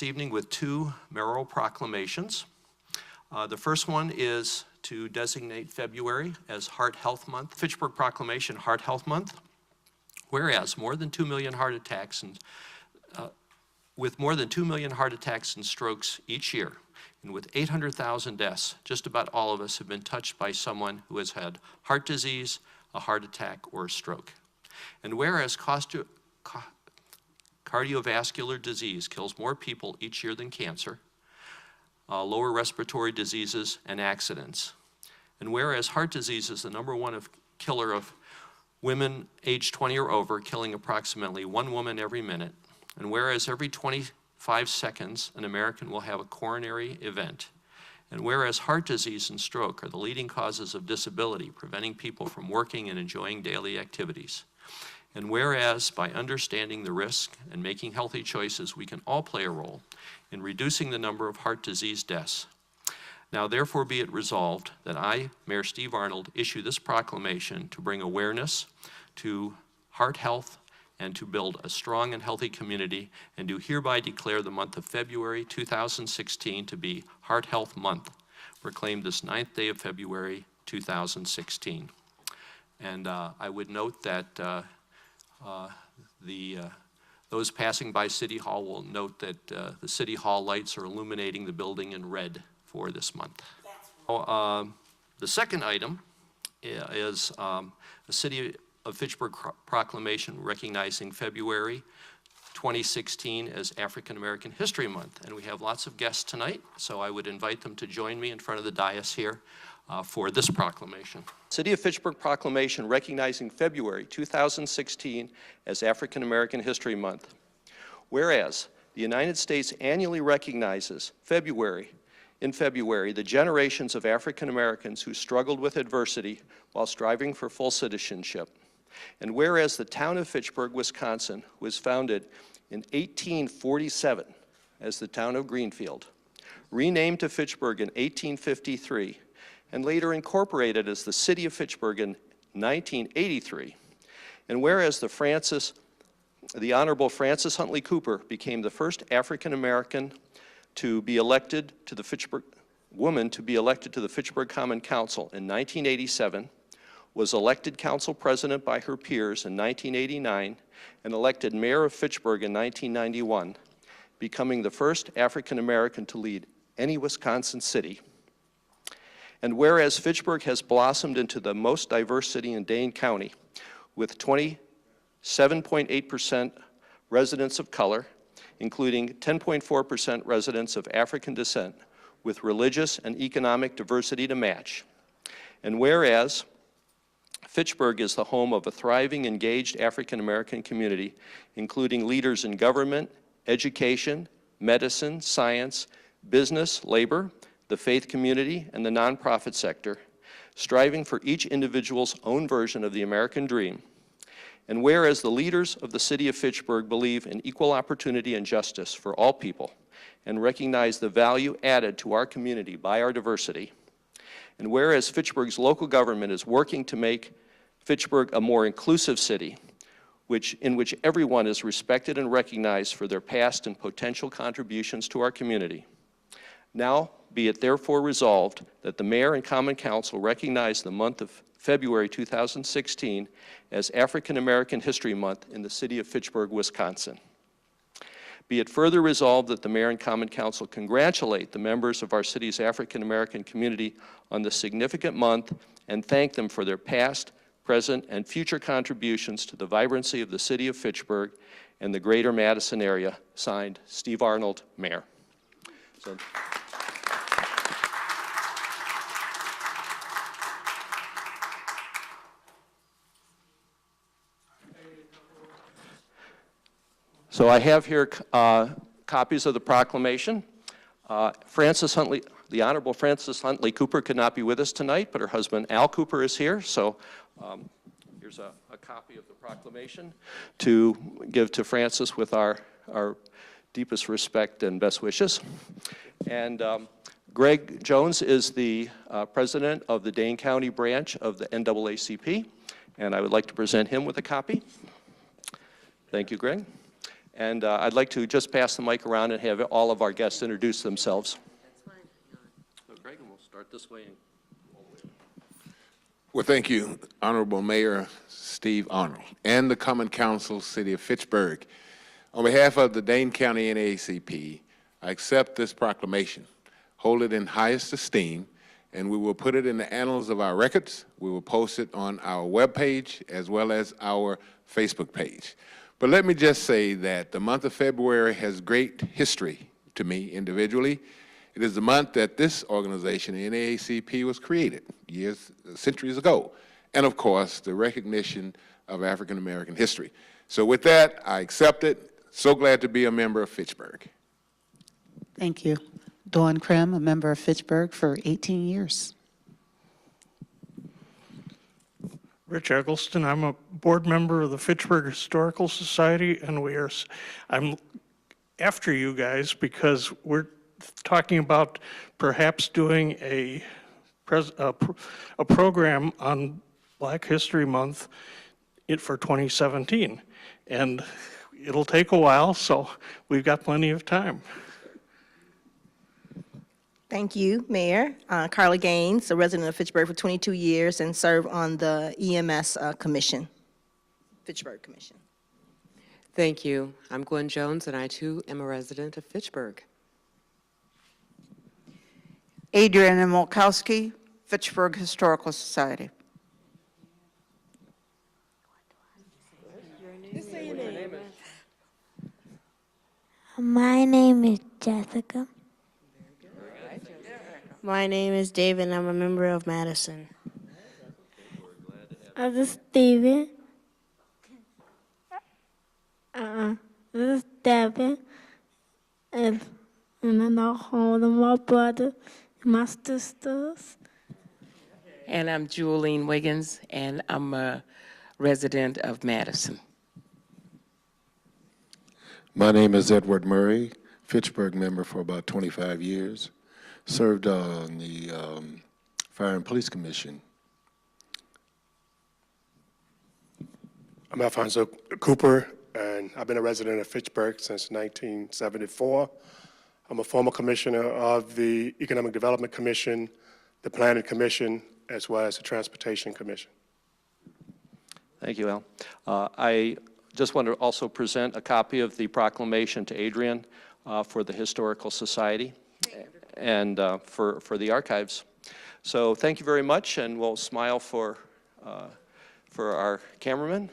this evening with two mayoral proclamations. The first one is to designate February as Heart Health Month, Fitchburg Proclamation Heart Health Month. Whereas more than 2 million heart attacks and with more than 2 million heart attacks and strokes each year, and with 800,000 deaths, just about all of us have been touched by someone who has had heart disease, a heart attack, or a stroke. And whereas cardiovascular disease kills more people each year than cancer, lower respiratory diseases, and accidents. And whereas heart disease is the #1 killer of women aged 20 or over, killing approximately 1 woman every minute, and whereas every 25 seconds an American will have a coronary event, and whereas heart disease and stroke are the leading causes of disability, preventing people from working and enjoying daily activities, and whereas by understanding the risk and making healthy choices, we can all play a role in reducing the number of heart disease deaths. Now therefore be it resolved that I, Mayor Steve Arnold, issue this proclamation to bring awareness to heart health and to build a strong and healthy community, and do hereby declare the month of February 2016 to be Heart Health Month, proclaimed this 9th day of February 2016. And I would note that those passing by City Hall will note that the City Hall lights are illuminating the building in red for this month. The second item is the City of Fitchburg Proclamation recognizing February 2016 as African American History Month. And we have lots of guests tonight, so I would invite them to join me in front of the dais here for this proclamation. City of Fitchburg Proclamation recognizing February 2016 as African American History Month. Whereas the United States annually recognizes in February the generations of African Americans who struggled with adversity while striving for full citizenship. And whereas the town of Fitchburg, Wisconsin was founded in 1847 as the town of Greenfield, renamed to Fitchburg in 1853, and later incorporated as the City of Fitchburg in 1983. And whereas the Honorable Frances Huntley Cooper became the first African American to be elected to the Fitchburg Common Council in 1987, was elected council president by her peers in 1989, and elected mayor of Fitchburg in 1991, becoming the first African American to lead any Wisconsin city. And whereas Fitchburg has blossomed into the most diverse city in Dane County, with 27.8% residents of color, including 10.4% residents of African descent, with religious and economic diversity to match. And whereas Fitchburg is the home of a thriving, engaged African American community, including leaders in government, education, medicine, science, business, labor, the faith community, and the nonprofit sector, striving for each individual's own version of the American dream. And whereas the leaders of the City of Fitchburg believe in equal opportunity and justice for all people, and recognize the value added to our community by our diversity. And whereas Fitchburg's local government is working to make Fitchburg a more inclusive city, in which everyone is respected and recognized for their past and potential contributions to our community. Now, be it therefore resolved that the Mayor and Common Council recognize the month of February 2016 as African American History Month in the City of Fitchburg, Wisconsin. Be it further resolved that the Mayor and Common Council congratulate the members of our city's African American community on the significant month and thank them for their past, present, and future contributions to the vibrancy of the City of Fitchburg and the greater Madison area. Signed, Steve Arnold, Mayor. So I have here copies of the proclamation. The Honorable Frances Huntley Cooper could not be with us tonight, but her husband Al Cooper is here. So here's a copy of the proclamation to give to Frances with our deepest respect and best wishes. And Greg Jones is the president of the Dane County branch of the NAACP, and I would like to present him with a copy. Thank you, Greg. And I'd like to just pass the mic around and have all of our guests introduce themselves. So Greg, and we'll start this way. Well, thank you, Honorable Mayor Steve Arnold, and the Common Council, City of Fitchburg. On behalf of the Dane County NAACP, I accept this proclamation, hold it in highest esteem, and we will put it in the annals of our records. We will post it on our webpage as well as our Facebook page. But let me just say that the month of February has great history to me individually. It is the month that this organization, the NAACP, was created centuries ago. And of course, the recognition of African American history. So with that, I accept it. So glad to be a member of Fitchburg. Thank you. Dawn Krim, a member of Fitchburg for 18 years. Rich Eggleston, I'm a board member of the Fitchburg Historical Society, and I'm after you guys because we're talking about perhaps doing a program on Black History Month for 2017. And it'll take a while, so we've got plenty of time. Thank you, Mayor. Carla Gaines, a resident of Fitchburg for 22 years and served on the EMS Commission, Fitchburg Commission. Thank you. I'm Gwen Jones, and I too am a resident of Fitchburg. Adriana Molkowski, Fitchburg Historical Society. My name is Jessica. My name is David, and I'm a member of Madison. This is Steven. This is Devin. And I'm not home with my brother and my sisters. And I'm Julienne Wiggins, and I'm a resident of Madison. My name is Edward Murray, Fitchburg member for about 25 years. Served on the Fire and Police Commission. I'm Alfonso Cooper, and I've been a resident of Fitchburg since 1974. I'm a former commissioner of the Economic Development Commission, the Planning Commission, as well as the Transportation Commission. Thank you, Al. I just want to also present a copy of the proclamation to Adrian for the Historical Society and for the archives. So thank you very much, and we'll smile for our cameraman.